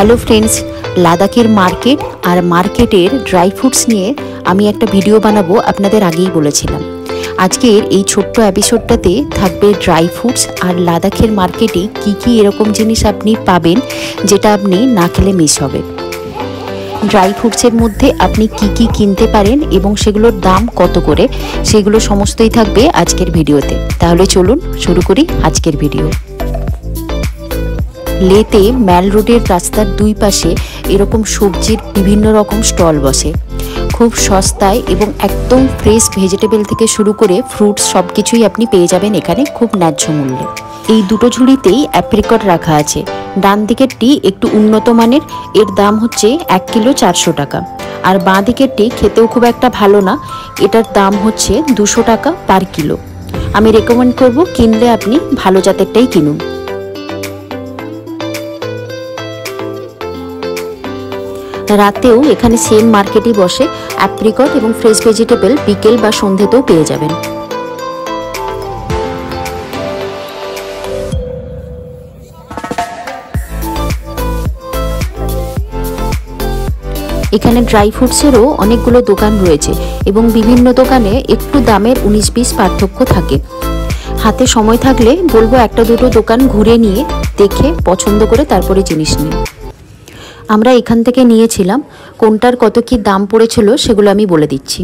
Hello friends, লাদাখের market আর মার্কেটের dry fruits নিয়ে আমি একটা ভিডিও বানাবো, আপনাদের আগেই বলেছিলাম। আজকের এই ছোট্ট এপিসোডটাতে থাকবে ড্রাই ফ্রুটস আর লাদাখের মার্কেটে কি কি এরকম জিনিস আপনি পাবেন যেটা আপনি না খেলে মিস হবে। ড্রাই ফ্রুটসের মধ্যে আপনি কি কি কিনতে পারেন এবং সেগুলোর দাম কত করে, সেগুলো সমস্তই থাকবে আজকের ভিডিওতে। তাহলে চলুন শুরু করি আজকের ভিডিও। লেতে ম্যাল রোডের রাস্তার দুই পাশে এরকম সবজির বিভিন্ন রকম স্টল বসে। খুব সস্তায় এবং একদম ফ্রেশ ভেজিটেবল থেকে শুরু করে ফ্রুটস সব কিছুই আপনি পেয়ে যাবেন এখানে খুব ন্যায্য মূল্যে। এই দুটো ঝুড়িতেই অ্যাপ্রিকট রাখা আছে। ডান দিকেরটি একটু উন্নত মানের, এর দাম হচ্ছে 1 কিলো 400 টাকা। আর বাঁ দিকেরটি খেতেও খুব একটা ভালো না, এটার দাম হচ্ছে 200 টাকা পার কিলো। আমি রেকমেন্ড করব কিনলে আপনি ভালো জাতেরটাই কিনুন। রাতেও এখানে সেম মার্কেটই বসে। অ্যাপ্রিকট এবং ফ্রেশ ভেজিটেবল বিকেল বা সন্ধ্যেতেও পেয়ে যাবেন। এখানে ড্রাই ফ্রুটসেরও অনেকগুলো দোকান রয়েছে এবং বিভিন্ন দোকানে একটু দামের 19-20 পার্থক্য থাকে। হাতে সময় থাকলে বলবো একটা দুটো দোকান ঘুরে নিয়ে দেখে পছন্দ করে তারপরে জিনিস নিন। আমরা এখান থেকে নিয়েছিলাম, কোনটার কত কি দাম পড়েছিল সেগুলো আমি বলে দিচ্ছি।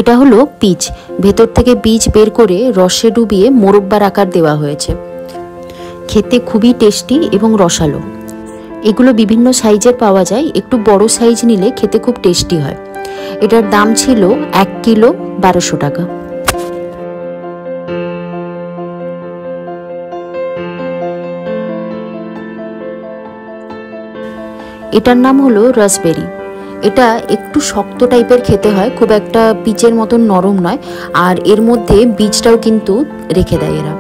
এটা হলো পিচ, ভেতর থেকে বীজ বের করে রসে ডুবিয়ে মোরব্বার আকার দেওয়া হয়েছে। খেতে খুবই টেস্টি এবং রসালো। এগুলো বিভিন্ন সাইজের পাওয়া যায়, একটু বড় সাইজ নিলে খেতে খুব টেস্টি হয়। এটার দাম ছিল 1 কিলো 1200 টাকা। এটার নাম হলো রাসবেরি। এটা একটু শক্ত টাইপের খেতে হয়, খুব একটা পিচের মতন নরম নয়, আর এর মধ্যে বীজটাও কিন্তু রেখে দেয় এরা।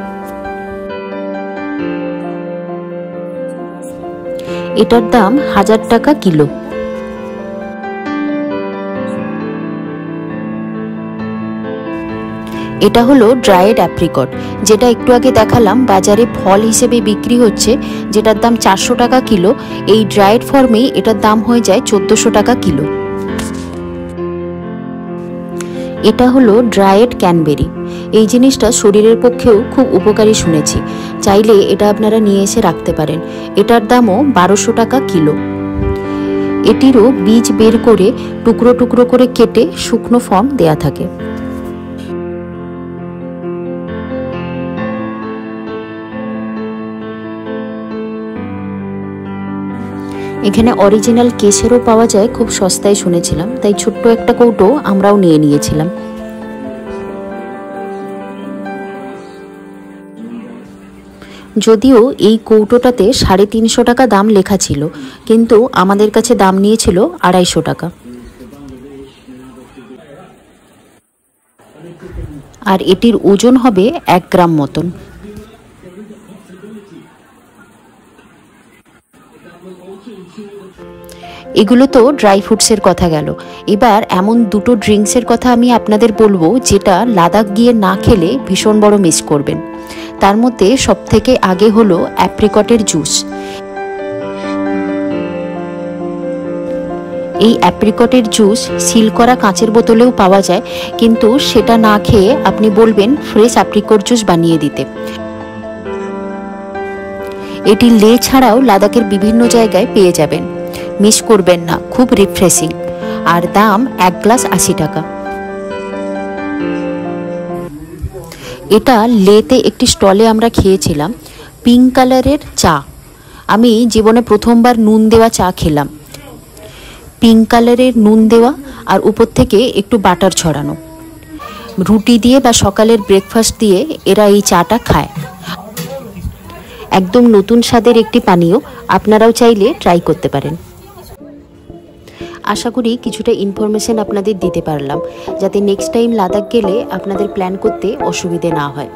এটার দাম 1000 টাকা কিলো। এটা হলো ড্রায়েড অ্যাপ্রিকট, যেটা একটু আগে দেখালাম বাজারে ফল হিসেবে বিক্রি হচ্ছে, যেটার দাম 400 টাকা কিলো। এই ড্রায়েড ফর্মেই এটার দাম হয়ে যায় 1400 টাকা কিলো। এটা হলো ড্রায়েড ক্যানবেরি। এই জিনিসটা শরীরের পক্ষেও খুব উপকারী শুনেছি, চাইলে এটা আপনারা নিয়ে এসে রাখতে পারেন। এটার দামও 1200 টাকা কিলো। এটিরও বীজ বের করে টুকরো টুকরো করে কেটে শুকনো ফর্ম দেয়া থাকে। এখানে অরিজিনাল কেশরও পাওয়া যায়, খুব সস্তায় শুনেছিলাম, তাই ছোট্ট একটা কৌটো আমরাও নিয়ে নিয়েছিলাম। যদিও এই কৌটোটাতে 350 টাকা দাম লেখা ছিল, কিন্তু আমাদের কাছে দাম নিয়েছিল 250 টাকা। আর এটির ওজন হবে 1 গ্রাম মতন। এগুলো তো ড্রাই ফ্রুটসের কথা গেল। এবার এমন দুটো ড্রিঙ্কসের কথা আমি আপনাদের বলবো যেটা লাদাখ গিয়ে না খেলে ভীষণ বড় মিস করবেন। তার মধ্যে সবথেকে আগে হলো অ্যাপ্রিকটের জুস। এই অ্যাপ্রিকটের জুস সিল করা কাঁচের বোতলেও পাওয়া যায়, কিন্তু সেটা না খেয়ে আপনি বলবেন ফ্রেশ অ্যাপ্রিকট জুস বানিয়ে দিতে। এটি লে ছাড়াও লাদাখের বিভিন্ন জায়গায় পেয়ে যাবেন, মিস করবেন না, খুব রিফ্রেশিং। আর দাম 1 গ্লাস 80 টাকা। এটা লেতে একটি স্টলে আমরা খেয়েছিলাম, পিঙ্ক কালারের চা। আমি জীবনে প্রথমবার নুন দেওয়া চা খেলাম। পিঙ্ক কালারের নুন দেওয়া আর উপর থেকে একটু বাটার ছড়ানো। রুটি দিয়ে বা সকালের ব্রেকফাস্ট দিয়ে এরা এই চাটা খায়। একদম নতুন স্বাদের একটি পানীয়, আপনারাও চাইলে ট্রাই করতে পারেন। আশা করি কিছুটা ইনফরমেশন আপনাদের দিতে পারলাম, যাতে নেক্সট টাইম লাদাখ গেলে আপনাদের প্ল্যান করতে অসুবিধে না হয়।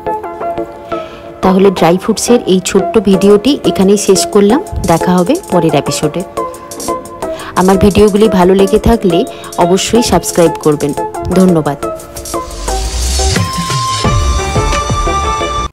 তাহলে ড্রাই ফ্রুটসের এই ছোট্ট ভিডিওটি এখানেই শেষ করলাম। দেখা হবে পরের এপিসোডে। আমার ভিডিওগুলি ভালো লেগে থাকলে অবশ্যই সাবস্ক্রাইব করবেন। ধন্যবাদ।